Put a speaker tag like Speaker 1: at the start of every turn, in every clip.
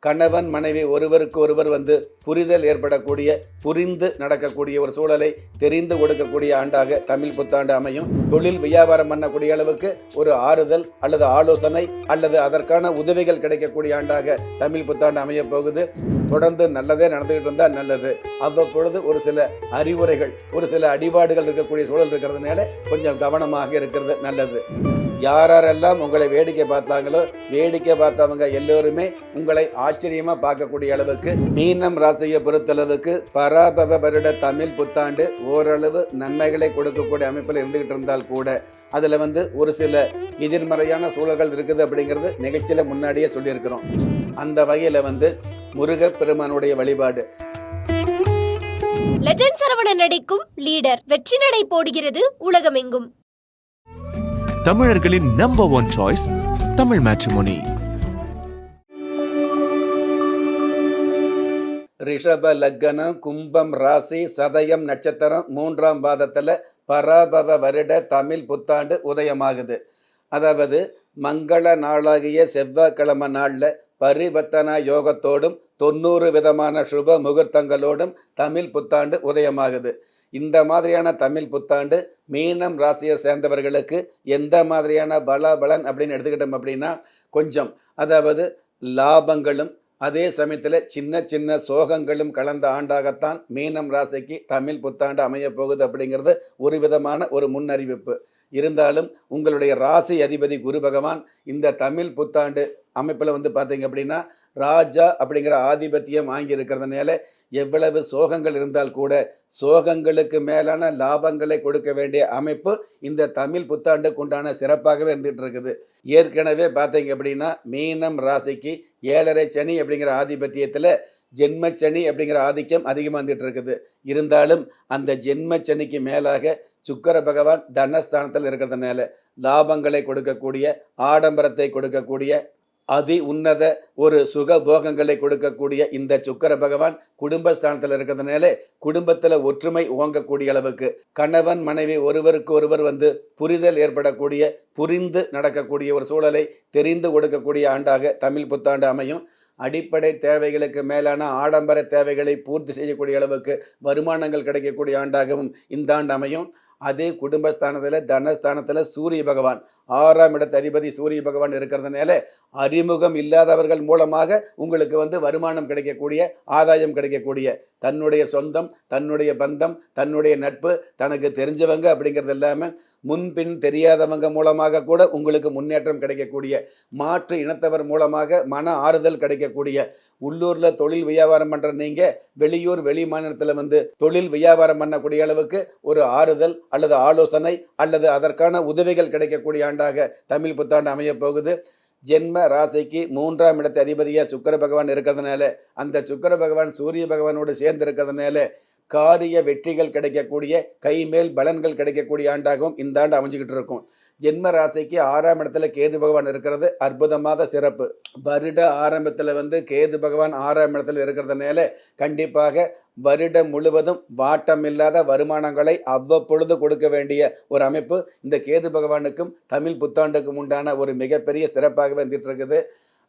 Speaker 1: கணவன் மனைவி ஒருவருக்கு ஒருவர் புரிதல் ஏற்படக்கூடிய, புரிந்து நடக்கக்கூடிய ஒரு சூழலை தெரிந்து கொடுக்கக்கூடிய ஆண்டாக தமிழ் புத்தாண்டு அமையும். தொழில் வியாபாரம் பண்ணக்கூடிய அளவுக்கு ஒரு ஆறுதல் அல்லது ஆலோசனை அல்லது அதற்கான உதவிகள் கிடைக்கக்கூடிய ஆண்டாக தமிழ் புத்தாண்டு அமைய போகுது. தொடர்ந்து நல்லதே நடந்துகிட்டு இருந்தால் நல்லது. அவ்வப்பொழுது ஒரு சில அறிவுரைகள், ஒரு சில அடிபாடுகள் இருக்கக்கூடிய சூழல் இருக்கிறதுனால கொஞ்சம் கவனமாக இருக்கிறது நல்லது. யாரெல்லாம் உங்களை வேடிக்கை பார்த்தாங்களோ, வேடிக்கை பார்த்தவங்க எல்லோருமே உங்களை ஆச்சரியமா பார்க்கக்கூடிய அளவுக்கு மீனம் ராசியை பொறுத்தளவுக்கு பராபவ வருட தமிழ் புத்தாண்டு ஓரளவு நன்மைகளை கொடுக்கக்கூடிய அமைப்பில் இருந்துகிட்டு இருந்தால் கூட அதில் ஒரு சில எதிர்மறையான சூழல்கள் இருக்குது அப்படிங்கிறது நிகழ்ச்சியில முன்னாடியே சொல்லியிருக்கிறோம். அந்த வகையில் முருகப்பெருமானுடைய வழிபாடு.
Speaker 2: லெஜண்ட் சரவணன் நடிக்கும் லீடர் வெற்றி நடை போடுகிறது உலகமெங்கும்.
Speaker 3: தமிழர்களின் நம்பர் 1 சாய்ஸ் தமிழ் மேட்ரிமோனி.
Speaker 1: ரிஷப லக்னம், கும்பம் ராசி, சதயம் நட்சத்திரம் 3ஆம் பாதத்தில் பராபவ வருட தமிழ் புத்தாண்டு உதயமாகுது. அதாவது மங்கள நாளாகிய செவ்வாய்க்கிழமை நாளில் பரிவர்த்தனா யோகத்தோடும் 90 விதமான சுப முகூர்த்தங்களோடும் தமிழ் புத்தாண்டு உதயமாகுது. இந்த மாதிரியான தமிழ் புத்தாண்டு மீனம் ராசியை சேர்ந்தவர்களுக்கு எந்த மாதிரியான பலன் அப்படின்னு எடுத்துக்கிட்டோம் அப்படின்னா, கொஞ்சம் அதாவது லாபங்களும் அதே சமயத்தில் சின்ன சின்ன சோகங்களும் கலந்த ஆண்டாகத்தான் மீனம் ராசிக்கு தமிழ் புத்தாண்டு அமைய போகுது அப்படிங்கிறது ஒரு விதமான ஒரு முன்னறிவிப்பு. இருந்தாலும் உங்களுடைய ராசி அதிபதி குரு பகவான் இந்த தமிழ் புத்தாண்டு அமைப்பில் பார்த்தீங்க அப்படின்னா ராஜா அப்படிங்கிற ஆதிபத்தியம் வாங்கி இருக்கிறதுனால எவ்வளவு சோகங்கள் இருந்தால் கூட சோகங்களுக்கு மேலான லாபங்களை கொடுக்க வேண்டிய அமைப்பு இந்த தமிழ் புத்தாண்டுக்கு உண்டான சிறப்பாகவே இருந்துகிட்டு இருக்குது. ஏற்கனவே பார்த்தீங்க அப்படின்னா மீனம் ராசிக்கு 7.5 சனி அப்படிங்கிற ஆதிபத்தியத்தில் ஜென்மச்சனி அப்படிங்கிற ஆதிக்கம் அதிகமாக வந்துட்டு இருக்குது. இருந்தாலும் அந்த ஜென்மச்சனிக்கு மேலாக சுக்கிர பகவான் தனஸ்தானத்தில் இருக்கிறதுனால லாபங்களை கொடுக்கக்கூடிய, ஆடம்பரத்தை கொடுக்கக்கூடிய, அதி உன்னத ஒரு சுக போகங்களை கொடுக்கக்கூடிய இந்த சுக்கிர பகவான் குடும்பஸ்தானத்தில் இருக்கிறதுனால குடும்பத்தில் ஒற்றுமை ஓங்கக்கூடிய அளவுக்கு கணவன் மனைவி ஒருவருக்கு ஒருவர் புரிதல் ஏற்படக்கூடிய, புரிந்து நடக்கக்கூடிய ஒரு சூழலை தெரிந்து கொடுக்கக்கூடிய ஆண்டாக தமிழ் புத்தாண்டு அமையும். அடிப்படை தேவைகளுக்கு மேலான ஆடம்பர தேவைகளை பூர்த்தி செய்யக்கூடிய அளவுக்கு வருமானங்கள் கிடைக்கக்கூடிய ஆண்டாகவும் இந்த ஆண்டு அமையும். அதே குடும்பஸ்தானத்தில் தனஸ்தானத்தில் சூரிய பகவான் 6ஆம் இடத்து அதிபதி சூரிய பகவான் இருக்கிறதுனால அறிமுகம் இல்லாதவர்கள் மூலமாக உங்களுக்கு வருமானம் கிடைக்கக்கூடிய, ஆதாயம் கிடைக்கக்கூடிய, தன்னுடைய சொந்தம், தன்னுடைய பந்தம், தன்னுடைய நட்பு, தனக்கு தெரிஞ்சவங்க அப்படிங்கிறது இல்லாமல் முன்பின் தெரியாதவங்க மூலமாக கூட உங்களுக்கு முன்னேற்றம் கிடைக்கக்கூடிய, மாற்று இனத்தவர் மூலமாக மன ஆறுதல் கிடைக்கக்கூடிய, உள்ளூரில் தொழில் வியாபாரம் பண்ணுற நீங்கள் வெளியூர் வெளி மாநிலத்தில் தொழில் வியாபாரம் பண்ணக்கூடிய அளவுக்கு ஒரு ஆறுதல் அல்லது ஆலோசனை அல்லது அதற்கான உதவிகள் கிடைக்கக்கூடிய ஆண்டாக தமிழ் புத்தாண்டு அமைய போகுது. ஜென்ம ராசிக்கு 3ஆம் இடத்து அதிபதியாக சுக்கிர பகவான் இருக்கிறதுனால அந்த சுக்கிர பகவான் சூரிய பகவானோடு சேர்ந்து இருக்கிறதுனால காரிய வெற்றிகள் கிடைக்கக்கூடிய, கைமேல் பலன்கள் கிடைக்கக்கூடிய ஆண்டாகவும் இந்த ஆண்டு அமைஞ்சுக்கிட்டு இருக்கும். ஜென்ம ராசிக்கு 6ஆம் இடத்துல கேது பகவான் இருக்கிறது அற்புதமாக சிறப்பு. வருட ஆரம்பத்தில் கேது பகவான் 6ஆம் இடத்துல இருக்கிறதுனால கண்டிப்பாக வருடம் முழுவதும் வாட்டமில்லாத வருமானங்களை அவ்வப்பொழுது கொடுக்க வேண்டிய ஒரு அமைப்பு இந்த கேது பகவானுக்கும் தமிழ் புத்தாண்டுக்கும் உண்டான ஒரு மிகப்பெரிய சிறப்பாகவே வந்துட்டு இருக்குது.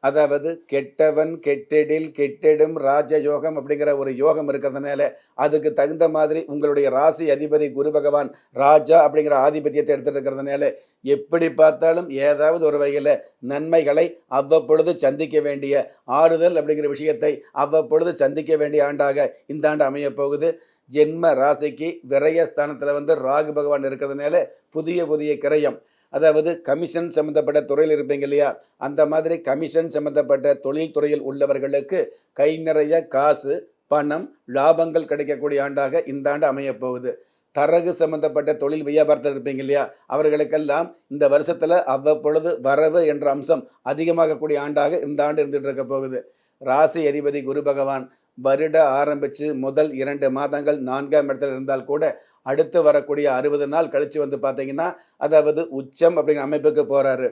Speaker 1: அதாவது கெட்டவன் கெட்டிடில் கெட்டிடும் ராஜயோகம் அப்படிங்கிற ஒரு யோகம் இருக்கிறதுனால அதுக்கு தகுந்த மாதிரி உங்களுடைய ராசி அதிபதி குரு பகவான் ராஜா அப்படிங்கிற ஆதிபத்தியத்தை எடுத்துட்டு இருக்கிறதுனால எப்படி பார்த்தாலும் ஏதாவது ஒரு வகையில் நன்மைகளை அவ்வப்பொழுது சந்திக்க வேண்டிய, ஆறுதல் அப்படிங்கிற விஷயத்தை அவ்வப்பொழுது சந்திக்க வேண்டிய ஆண்டாக இந்த ஆண்டு அமைய போகுது. ஜென்ம ராசிக்கு விரயஸ்தானத்தில் ராகு பகவான் இருக்கிறதுனால புதிய புதிய கிரயம், அதாவது கமிஷன் சம்மந்தப்பட்ட துறையில் இருப்பீங்க இல்லையா, அந்த மாதிரி கமிஷன் சம்மந்தப்பட்ட தொழில் துறையில் உள்ளவர்களுக்கு கை நிறைய காசு, பணம், லாபங்கள் கிடைக்கக்கூடிய ஆண்டாக இந்த ஆண்டு அமைய போகுது. தரகு சம்மந்தப்பட்ட தொழில் வியாபாரத்தில் இருப்பீங்க இல்லையா, அவர்களுக்கெல்லாம் இந்த வருஷத்தில் அவ்வப்பொழுது வரவு என்ற அம்சம் அதிகமாகக்கூடிய ஆண்டாக இந்த ஆண்டு இருந்துகிட்டு இருக்க போகுது. ராசி அதிபதி குரு பகவான் வருட ஆரம்பித்து முதல் 2 மாதங்கள் 4ஆம் இடத்துல இருந்தால் கூட அடுத்து வரக்கூடிய 60 நாள் கழித்து பார்த்தீங்கன்னா அதாவது உச்சம் அப்படிங்கிற அமைப்புக்கு போகிறாரு.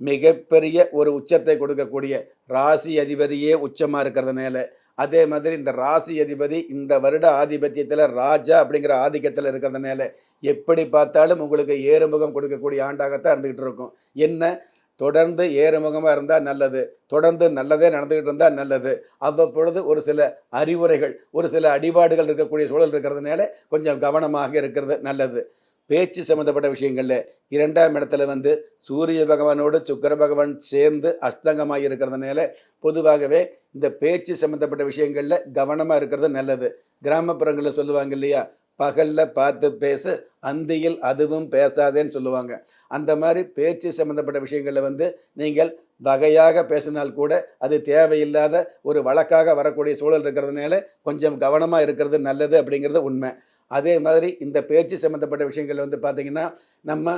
Speaker 1: மிகப்பெரிய ஒரு உச்சத்தை கொடுக்கக்கூடிய ராசி அதிபதியே உச்சமாக இருக்கிறதுனால, அதே மாதிரி இந்த ராசி அதிபதி இந்த வருட ஆதிபத்தியத்தில் ராஜா அப்படிங்கிற ஆதிக்கத்தில் இருக்கிறதுனால எப்படி பார்த்தாலும் உங்களுக்கு ஏறுமுகம் கொடுக்கக்கூடிய ஆண்டாகத்தான் இருந்துகிட்டு இருக்கும். என்ன தொடர்ந்து ஏறுமுகமாக இருந்தால் நல்லது, தொடர்ந்து நல்லதே நடந்துக்கிட்டு இருந்தால் நல்லது. அவ்வப்பொழுது ஒரு சில அறிவுரைகள், ஒரு சில அடிபாடுகள் இருக்கக்கூடிய சூழல் இருக்கிறதுனால கொஞ்சம் கவனமாக இருக்கிறது நல்லது. பேச்சு சம்மந்தப்பட்ட விஷயங்களில் 2ஆம் இடத்துல வந்து சூரிய பகவானோடு சுக்கிர பகவான் சேர்ந்து அஸ்தங்கமாக இருக்கிறதுனால பொதுவாகவே இந்த பேச்சு சம்மந்தப்பட்ட விஷயங்களில் கவனமாக இருக்கிறது நல்லது. கிராமப்புறங்களில் சொல்லுவாங்க இல்லையா, பகல்ல பார்த்து பேசு, அந்தியில் அதுவும் பேசாதேன்னு சொல்லுவாங்க. அந்த மாதிரி பேச்சு சம்மந்தப்பட்ட விஷயங்களில் வந்து நீங்கள் வகையாக பேசினால் கூட அது தேவையில்லாத ஒரு வழக்காக வரக்கூடிய சூழல் இருக்கிறதுனால கொஞ்சம் கவனமாக இருக்கிறது நல்லது அப்படிங்கிறது உண்மை. அதே மாதிரி இந்த பேச்சு சம்மந்தப்பட்ட விஷயங்கள் வந்து பார்த்திங்கன்னா, நம்ம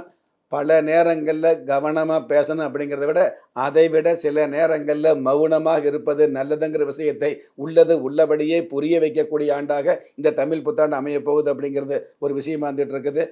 Speaker 1: பல நேரங்களில் கவனமாக பேசணும் அப்படிங்கிறத விட அதை விட சில நேரங்களில் மௌனமாக இருப்பது நல்லதுங்கிற விஷயத்தை உள்ளது உள்ளபடியே புரிய வைக்கக்கூடிய ஆண்டாக இந்த தமிழ் புத்தாண்டு அமைய போகுது அப்படிங்கிறது ஒரு விஷயமா இருந்துட்டு இருக்குது.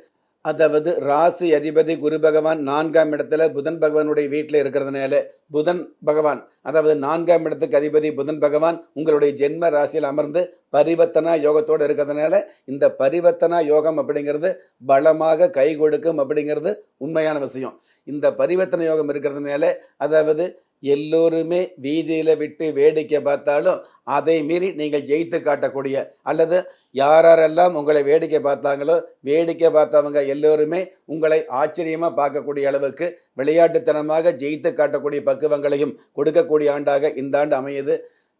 Speaker 1: அதாவது ராசி அதிபதி குரு பகவான் 4ஆம் இடத்துல புதன் பகவானுடைய வீட்டில் இருக்கிறதுனால புதன் பகவான், அதாவது 4ஆம் இடத்துக்கு அதிபதி புதன் பகவான் உங்களுடைய ஜென்ம ராசியில் அமர்ந்து பரிவர்த்தனா யோகத்தோடு இருக்கிறதுனால இந்த பரிவர்த்தனா யோகம் அப்படிங்கிறது பலமாக கை கொடுக்கும் அப்படிங்கிறது உண்மையான விஷயம். இந்த பரிவர்த்தனை யோகம் இருக்கிறதுனால அதாவது எல்லோருமே வீதியில் விட்டு வேடிக்கை பார்த்தாலும் அதை மீறி நீங்கள் ஜெயித்து காட்டக்கூடிய, அல்லது யாரெல்லாம் உங்களை வேடிக்கை பார்த்தாங்களோ வேடிக்கை பார்த்தவங்க எல்லோருமே உங்களை ஆச்சரியமாக பார்க்கக்கூடிய அளவுக்கு விளையாட்டுத்தனமாக ஜெயித்து காட்டக்கூடிய பக்குவங்களையும் கொடுக்கக்கூடிய ஆண்டாக இந்த ஆண்டு அமையுது.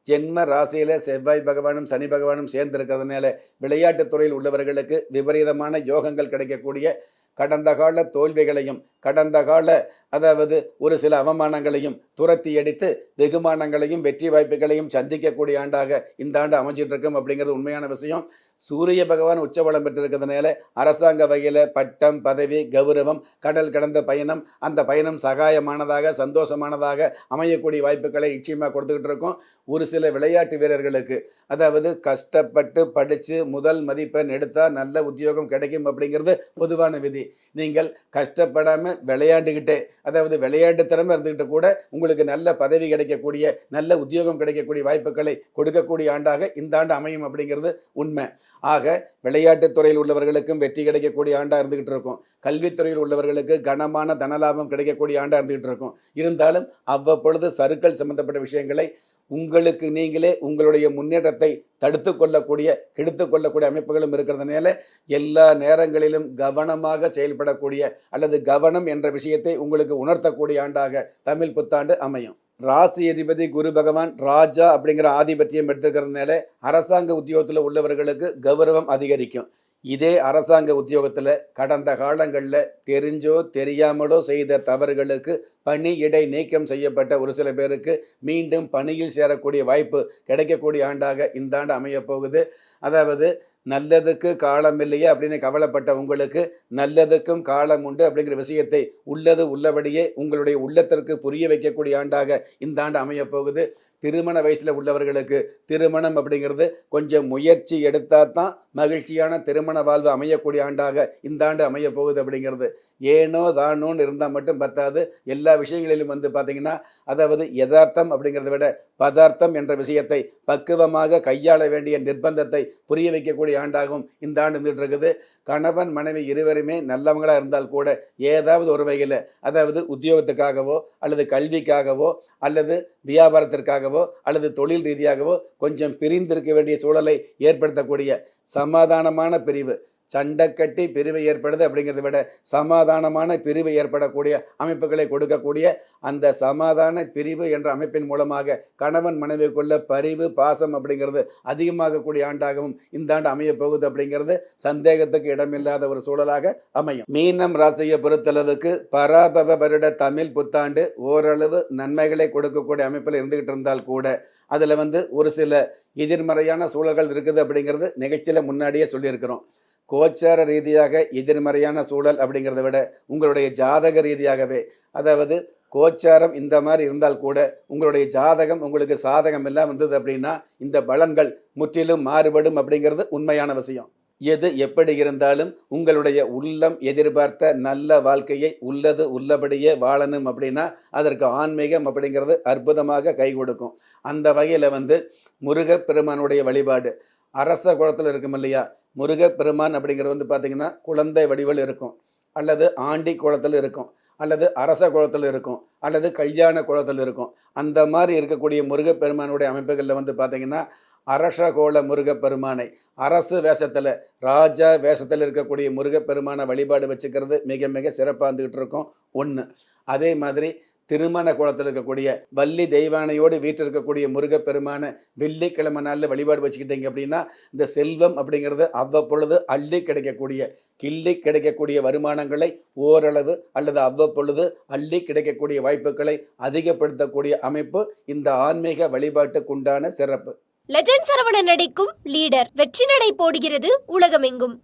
Speaker 1: ஜென்ம ராசியில் செவ்வாய் பகவானும் சனி பகவானும் சேர்ந்து இருக்கிறதுனால விளையாட்டுத் துறையில் உள்ளவர்களுக்கு விபரீதமான யோகங்கள் கிடைக்கக்கூடிய, கடந்த கால தோல்விகளையும் கடந்த கால அதாவது ஒரு சில அவமானங்களையும் துரத்தி அடித்து வெகுமானங்களையும் வெற்றி வாய்ப்புகளையும் சந்திக்கக்கூடிய ஆண்டாக இந்த ஆண்டு அமைஞ்சிட்டு இருக்கும் அப்படிங்கிறது உண்மையான விஷயம். சூரிய பகவான் உச்சபலம் பெற்றிருக்கிறதுனால அரசாங்க வகையில் பட்டம், பதவி, கௌரவம், கடல் கடந்த பயணம், அந்த பயணம் சகாயமானதாக சந்தோஷமானதாக அமையக்கூடிய வாய்ப்புகளை நிச்சயமாக கொடுத்துக்கிட்டு இருக்கோம். ஒரு சில விளையாட்டு வீரர்களுக்கு அதாவது கஷ்டப்பட்டு படித்து முதல் மதிப்பெண் எடுத்தால் நல்ல உத்தியோகம் கிடைக்கும் அப்படிங்கிறது பொதுவான விதி. நீங்கள் கஷ்டப்படாமல் விளையாண்டுக்கிட்டே, அதாவது விளையாட்டுத்தனமாக இருந்துக்கிட்டு கூட உங்களுக்கு நல்ல பதவி கிடைக்கக்கூடிய, நல்ல உத்தியோகம் கிடைக்கக்கூடிய வாய்ப்புகளை கொடுக்கக்கூடிய ஆண்டாக இந்த ஆண்டு அமையும் அப்படிங்கிறது உண்மை. ஆக விளையாட்டுத் துறையில் உள்ளவர்களுக்கும் வெற்றி கிடைக்கக்கூடிய ஆண்டாக இருந்துகிட்டு இருக்கும். கல்வித்துறையில் உள்ளவர்களுக்கு கனமான தனலாபம் கிடைக்கக்கூடிய ஆண்டாக இருந்துகிட்டு இருக்கும். இருந்தாலும் அவ்வப்பொழுது சறுக்கல் சம்பந்தப்பட்ட விஷயங்களை உங்களுக்கு நீங்களே உங்களுடைய முன்னேற்றத்தை தடுத்து கொள்ளக்கூடிய, கெடுத்து கொள்ளக்கூடிய அமைப்புகளும் இருக்கிறதுனால எல்லா நேரங்களிலும் கவனமாக செயல்படக்கூடிய அல்லது கவனம் என்ற விஷயத்தை உங்களுக்கு உணர்த்தக்கூடிய ஆண்டாக தமிழ் புத்தாண்டு அமையும். ராசி அதிபதி குரு பகவான் ராஜா அப்படிங்கிற ஆதிபத்தியம் எடுத்துக்கிறதுனால அரசாங்க உத்தியோகத்தில் உள்ளவர்களுக்கு கௌரவம் அதிகரிக்கும். இதே அரசாங்க உத்தியோகத்தில் கடந்த காலங்களில் தெரிஞ்சோ தெரியாமலோ செய்த தவறுகளுக்கு பணி இடை நீக்கம் செய்யப்பட்ட ஒரு சில பேருக்கு மீண்டும் பணியில் சேரக்கூடிய வாய்ப்பு கிடைக்கக்கூடிய ஆண்டாக இந்த ஆண்டு அமையப் போகுது. அதாவது நல்லதுக்கு காலம் இல்லையே அப்படின்னு கவலைப்பட்ட உங்களுக்கு நல்லதுக்கும் காலம் உண்டு அப்படிங்கிற விஷயத்தை உள்ளது உள்ளபடியே உங்களுடைய உள்ளத்திற்கு புரிய வைக்கக்கூடிய ஆண்டாக இந்த ஆண்டு அமையப் போகுது. திருமண வயசில் உள்ளவர்களுக்கு திருமணம் அப்படிங்கிறது கொஞ்சம் முயற்சி எடுத்தால் தான் மகிழ்ச்சியான திருமண வாழ்வு அமையக்கூடிய ஆண்டாக இந்த ஆண்டு அமைய போகுது அப்படிங்கிறது. ஏனோ தானோன்னு இருந்தால் மட்டும் பத்தாது. எல்லா விஷயங்களிலும் வந்து பார்த்திங்கன்னா அதாவது யதார்த்தம் அப்படிங்கிறத விட பதார்த்தம் என்ற விஷயத்தை பக்குவமாக கையாள வேண்டிய நிர்பந்தத்தை புரிய வைக்கக்கூடிய ஆண்டாகவும் இந்த ஆண்டு இருந்துகிட்டு இருக்குது. கணவன் மனைவி இருவருமே நல்லவங்களாக இருந்தால் கூட ஏதாவது ஒரு வகையில் அதாவது உத்தியோகத்துக்காகவோ அல்லது கல்விக்காகவோ அல்லது வியாபாரத்திற்காகவோ அல்லது தொழில் ரீதியாகவோ கொஞ்சம் பிரிந்திருக்க வேண்டிய சூழலை ஏற்படுத்தக்கூடிய சமாதானமான பிரிவு, சண்டை கட்டி பிரிவு ஏற்படுது அப்படிங்கிறத விட சமாதானமான பிரிவு ஏற்படக்கூடிய அமைப்புகளை கொடுக்கக்கூடிய அந்த சமாதான பிரிவு என்ற அமைப்பின் மூலமாக கணவன் மனைவிக்குள்ள பரிவு பாசம் அப்படிங்கிறது அதிகமாகக்கூடிய ஆண்டாகவும் இந்த ஆண்டு அமைய போகுது அப்படிங்கிறது சந்தேகத்துக்கு இடமில்லாத ஒரு சூழலாக அமையும். மீனம் ராசியை பொறுத்தளவுக்கு பராபவ வருட தமிழ் புத்தாண்டு ஓரளவு நன்மைகளை கொடுக்கக்கூடிய அமைப்பில் இருந்துகிட்டு இருந்தால் கூட அதில் வந்து ஒரு சில எதிர்மறையான சூழல்கள் இருக்குது அப்படிங்கிறது நிகழ்ச்சியில் முன்னாடியே சொல்லியிருக்கிறோம். கோச்சார ரீதியாக எதிர்மறையான சூழல் அப்படிங்கிறத விட உங்களுடைய ஜாதக ரீதியாகவே, அதாவது கோச்சாரம் இந்த மாதிரி இருந்தால் கூட உங்களுடைய ஜாதகம் உங்களுக்கு சாதகம் எல்லாம் வந்தது அப்படின்னா இந்த பலன்கள் முற்றிலும் மாறுபடும் அப்படிங்கிறது உண்மையான விஷயம். எது எப்படி இருந்தாலும் உங்களுடைய உள்ளம் எதிர்பார்த்த நல்ல வாழ்க்கையை உள்ளது உள்ளபடியே வாழணும் அப்படின்னா அதற்கு ஆன்மீகம் அப்படிங்கிறது அற்புதமாக கை கொடுக்கும். அந்த வகையில் வந்து முருகப்பெருமானுடைய வழிபாடு அரச குலத்தில் இருக்கும் இல்லையா, முருகப்பெருமான் அப்படிங்கிறது வந்து பார்த்திங்கன்னா குழந்தை வடிவில் இருக்கும் அல்லது ஆண்டி குளத்தில் இருக்கும். அல்லது அரச குலத்தில் இருக்கும் அல்லது கல்யாண குலத்தில் இருக்கும். அந்த மாதிரி இருக்கக்கூடிய முருகப்பெருமானுடைய அமைப்புகளில் வந்து பார்த்தீங்கன்னா, அரசகோல முருகப்பெருமானை அரசு வேஷத்தில் ராஜா வேஷத்தில் இருக்கக்கூடிய முருகப்பெருமானை வழிபாடு வச்சுக்கிறது மிக மிக சிறப்பாக இருந்துகிட்டு இருக்கும் ஒன்று. அதே மாதிரி திருமண குலத்தில் இருக்கக்கூடிய வள்ளி தெய்வானையோடு வீட்டில் இருக்கக்கூடிய முருகப்பெருமானை வெள்ளிக்கிழமை நாளில் வழிபாடு வச்சுக்கிட்டீங்க அப்படின்னா, இந்த செல்வம் அப்படிங்கிறது அவ்வப்பொழுது அள்ளி கிடைக்கக்கூடிய கிள்ளி கிடைக்கக்கூடிய வருமானங்களை ஓரளவு அல்லது அவ்வப்பொழுது அள்ளி கிடைக்கக்கூடிய வாய்ப்புகளை அதிகப்படுத்தக்கூடிய அமைப்பு இந்த ஆன்மீக வழிபாட்டுக்குண்டான சிறப்பு.
Speaker 2: லெஜண்ட் சரவணன் நடிக்கும் லீடர் வெற்றி நடை போடுகிறது உலகமெங்கும்.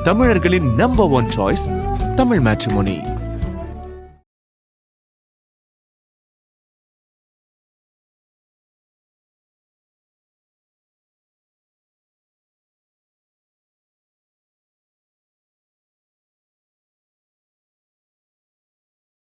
Speaker 3: தமிழர்களின் number one choice Tamil matrimony.